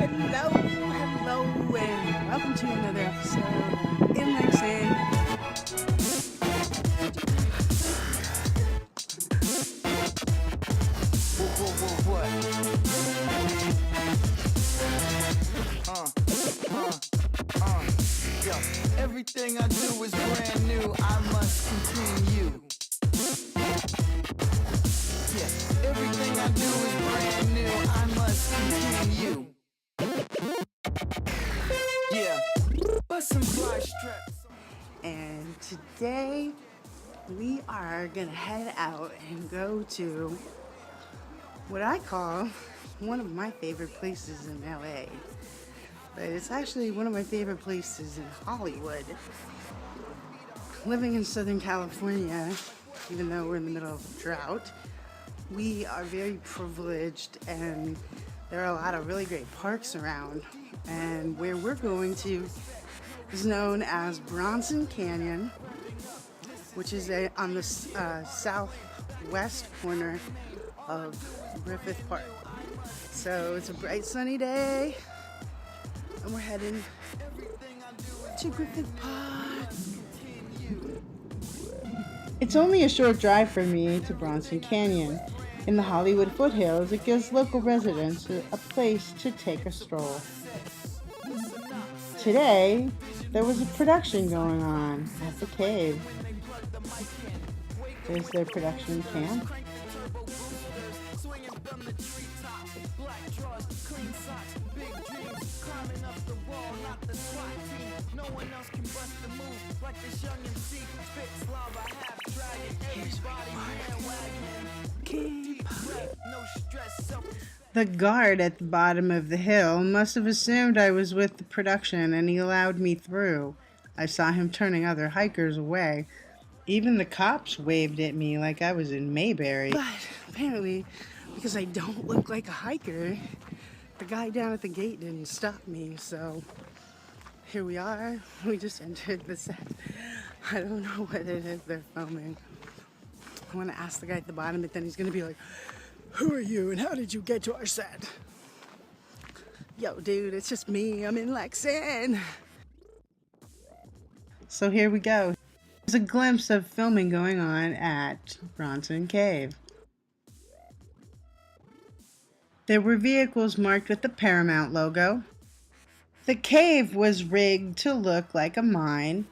Hello, and welcome to another episode of In Like Cyn. Everything I do is brand new. I must continue. Yeah, everything I do is brand new. I must continue. Yeah, but some fly straps. And today we are gonna head out and go to what I call one of my favorite places in LA. But it's actually one of my favorite places in Hollywood. Living in Southern California, even though we're in the middle of a drought, we are very privileged and there are a lot of really great parks around. And where we're going to is known as Bronson Canyon, which is on the southwest corner of Griffith Park. So it's a bright sunny day and we're heading to Griffith Park. It's only a short drive for me to Bronson Canyon. In the Hollywood foothills, it gives local residents a place to take a stroll. Today, there was a production going on at the cave. There's their production camp. The guard at the bottom of the hill must have assumed I was with the production and he allowed me through. I saw him turning other hikers away. Even the cops waved at me like I was in Mayberry. But apparently, because I don't look like a hiker, the guy down at the gate didn't stop me, so here we are. We just entered the set. I don't know what it is they're filming. I want to ask the guy at the bottom, but then he's going to be like, "Who are you and how did you get to our set?" Yo, dude, it's just me. I'm In Like Cyn. So here we go. There's a glimpse of filming going on at Bronson Cave. There were vehicles marked with the Paramount logo. The cave was rigged to look like a mine.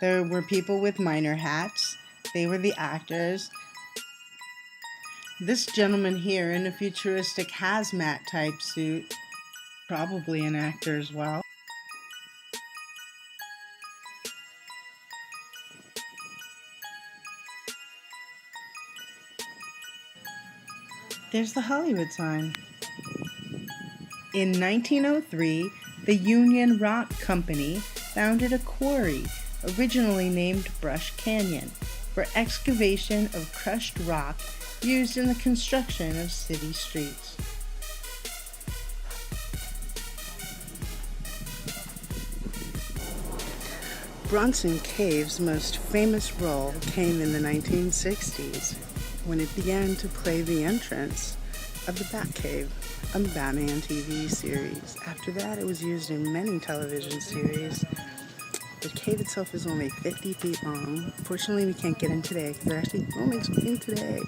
There were people with miner hats. They were the actors. This gentleman here in a futuristic hazmat type suit, probably an actor as well. There's the Hollywood sign. In 1903, the Union Rock Company founded a quarry, originally named Brush Canyon, for excavation of crushed rock used in the construction of city streets. Bronson Cave's most famous role came in the 1960s when it began to play the entrance of the Batcave, a Batman TV series. After that, it was used in many television series. The cave itself is only 50 feet long. Fortunately, we can't get in today because they're actually filming something today.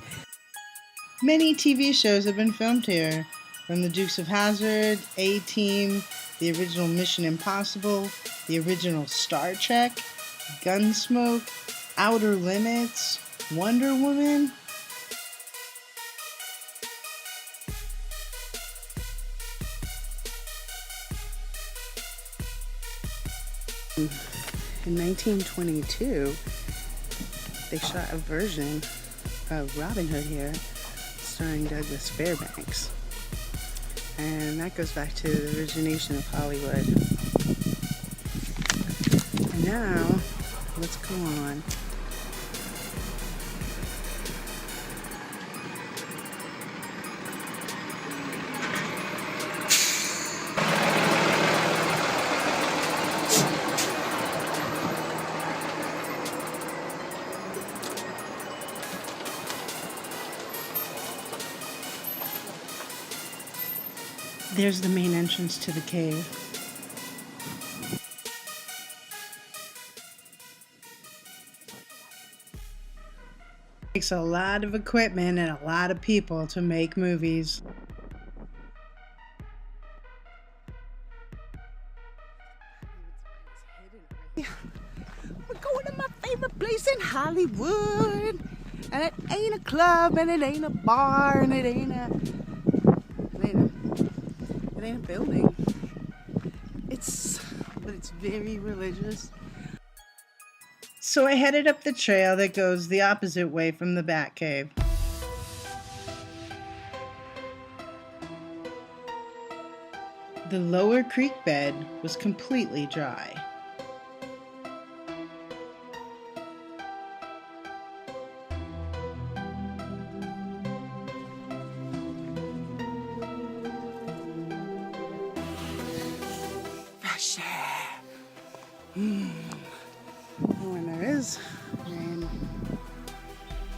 Many TV shows have been filmed here, from the Dukes of Hazzard, A-Team, the original Mission Impossible, the original Star Trek, Gunsmoke, Outer Limits, Wonder Woman. In 1922, they shot a version of Robin Hood here, starring Douglas Fairbanks. And that goes back to the origination of Hollywood. And now, let's go on. There's the main entrance to the cave. It takes a lot of equipment and a lot of people to make movies. We're going to my favorite place in Hollywood. And it ain't a club, and it ain't a bar, and it ain't a building. But it's very religious. So I headed up the trail that goes the opposite way from the Batcave. The lower creek bed was completely dry. Fresh air. When there is rain,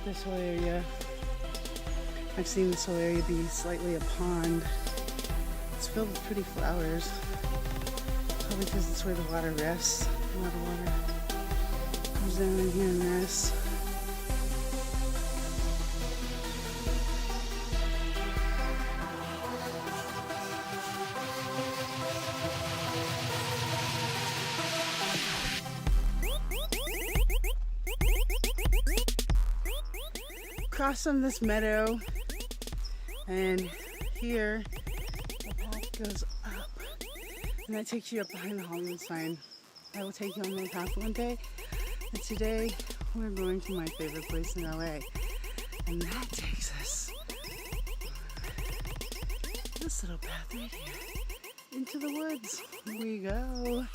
this whole area, I've seen this whole area be slightly a pond. It's filled with pretty flowers, probably because it's where the water rests. A lot of water comes down in here and rests. Cross on this meadow, and here the path goes up, and that takes you up behind the Hollywood sign. I will take you on my path one day, and today we're going to my favorite place in LA, and that takes us this little path right here into the woods. Here we go.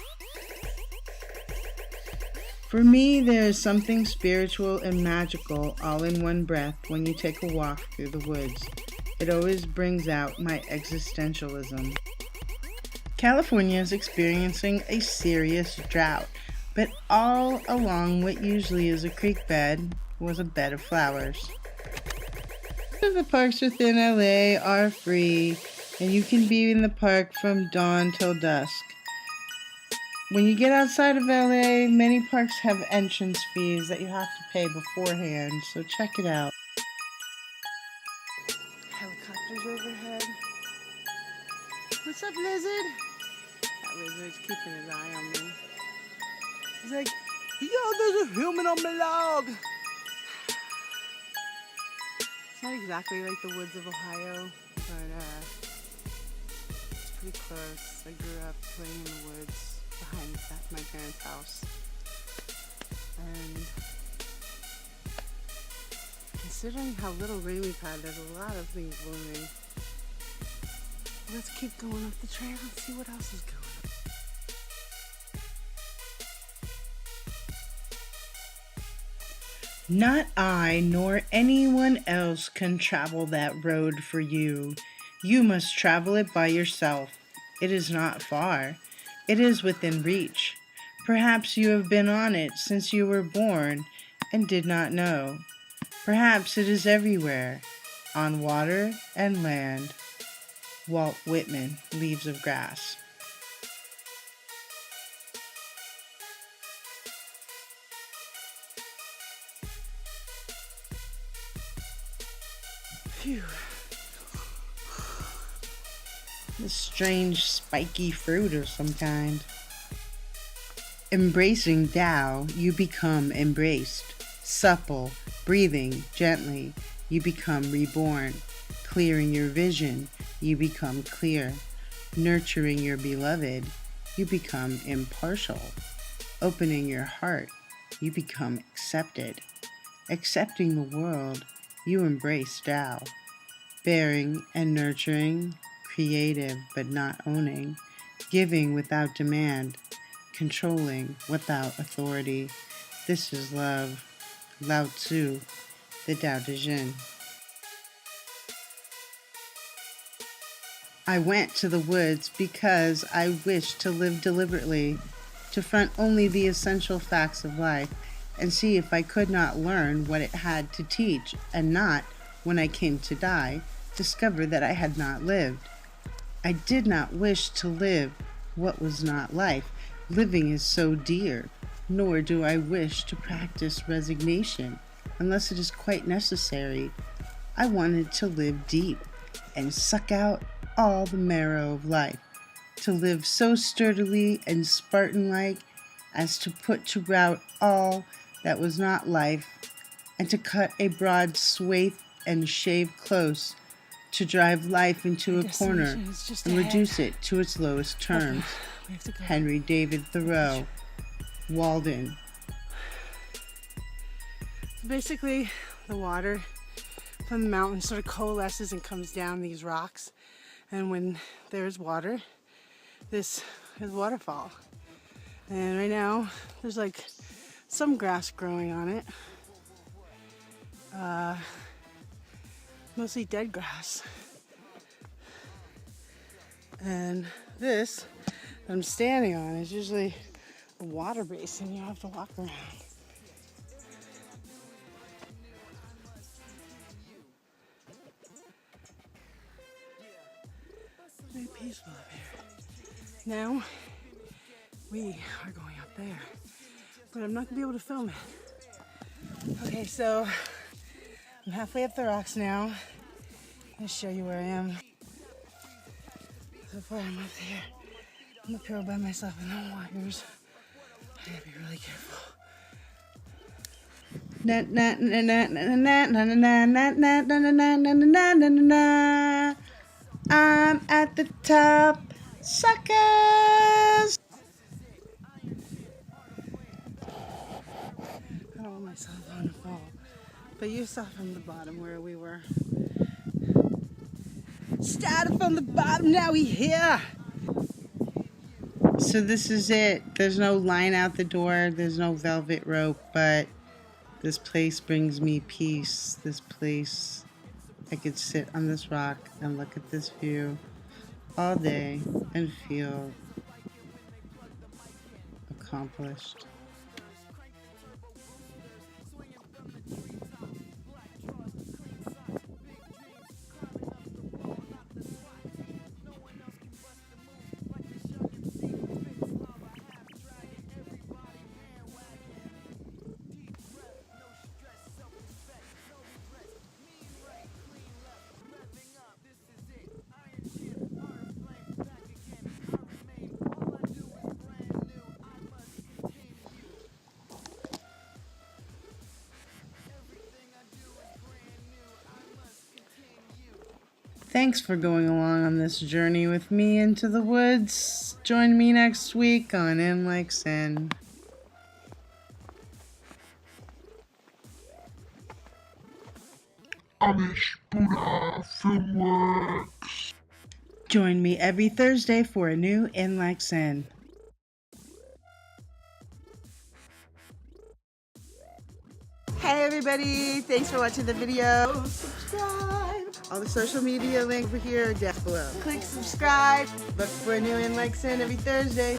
For me, there is something spiritual and magical all in one breath when you take a walk through the woods. It always brings out my existentialism. California is experiencing a serious drought, but all along what usually is a creek bed was a bed of flowers. The parks within LA are free, and you can be in the park from dawn till dusk. When you get outside of LA, many parks have entrance fees that you have to pay beforehand, so check it out. Helicopters overhead. What's up, lizard? That lizard's keeping his eye on me. He's like, yo, there's a human on my log. It's not exactly like the woods of Ohio, but it's pretty close. I grew up playing in the woods behind my parents' house, and considering how little rain we've had, there's a lot of things blooming. Let's keep going up the trail and see what else is going on. Not I nor anyone else can travel that road for you. You must travel it by yourself. It is not far. It is within reach. Perhaps you have been on it since you were born and did not know. Perhaps it is everywhere, on water and land. Walt Whitman, Leaves of Grass. Phew. A strange spiky fruit of some kind. Embracing Tao, you become embraced. Supple, breathing gently, you become reborn. Clearing your vision, you become clear. Nurturing your beloved, you become impartial. Opening your heart, you become accepted. Accepting the world, you embrace Tao. Bearing and nurturing, creative but not owning, giving without demand, controlling without authority. This is love. Lao Tzu, the Tao Te Ching. I went to the woods because I wished to live deliberately, to front only the essential facts of life, and see if I could not learn what it had to teach, and not, when I came to die, discover that I had not lived. I did not wish to live what was not life. Living is so dear, nor do I wish to practice resignation, unless it is quite necessary. I wanted to live deep and suck out all the marrow of life, to live so sturdily and Spartan-like as to put to rout all that was not life, and to cut a broad swathe and shave close, to drive life into a corner and reduce it to its lowest terms. Henry David Thoreau, Walden. Basically, the water from the mountain sort of coalesces and comes down these rocks, and when there's water, this is waterfall. And right now there's like some grass growing on it, mostly dead grass. And this that I'm standing on is usually a water basin you have to walk around. Very peaceful up here. Now we are going up there, but I'm not gonna be able to film it. Okay, so I'm halfway up the rocks now. I'm gonna show you where I am. So far I'm up there. I'm up here all by myself in the wires. I gotta be really careful. Na na na na na na na na na na na na na na na. I'm at the top, suckers. I don't want my cell phone to fall. But you saw from the bottom where we were. Started from the bottom, now we here. So this is it. There's no line out the door. There's no velvet rope, but this place brings me peace. This place, I could sit on this rock and look at this view all day and feel accomplished. Thanks for going along on this journey with me into the woods. Join me next week on In Like Cyn. Join me every Thursday for a new In Like Cyn. Hey everybody, thanks for watching the video. Subscribe. All the social media links over here are down below. Click subscribe. Look for a new In Like Cyn every Thursday.